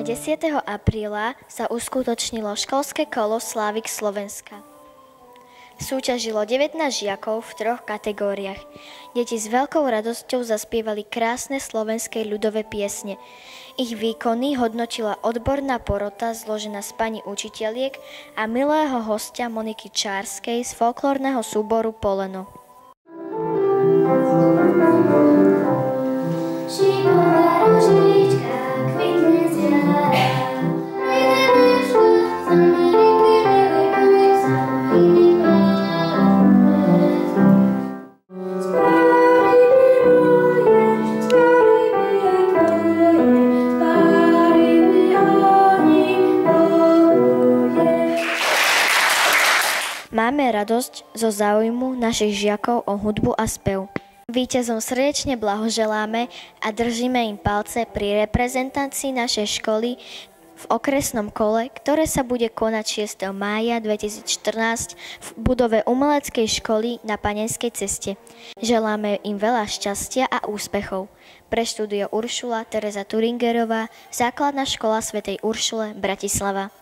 10. apríla sa uskutočnilo školské kolo Slávik Slovenska. Súťažilo 19 žiakov v 3 kategóriách. Deti s veľkou radosťou zaspievali krásne slovenské ľudové piesne. Ich výkony hodnotila odborná porota zložená z pani učiteľiek a milého hostia Moniky Čárskej z folklórneho súboru Poleno. Máme radosť zo záujmu našich žiakov o hudbu a spev. Víťazom srdečne blahoželáme a držíme im palce pri reprezentácii našej školy v okresnom kole, ktoré sa bude konať 6. mája 2014 v budove umeleckej školy na Panenskej ceste. Želáme im veľa šťastia a úspechov. Pre štúdio Uršula Tereza Turingerová, Základná škola svätej Uršule, Bratislava.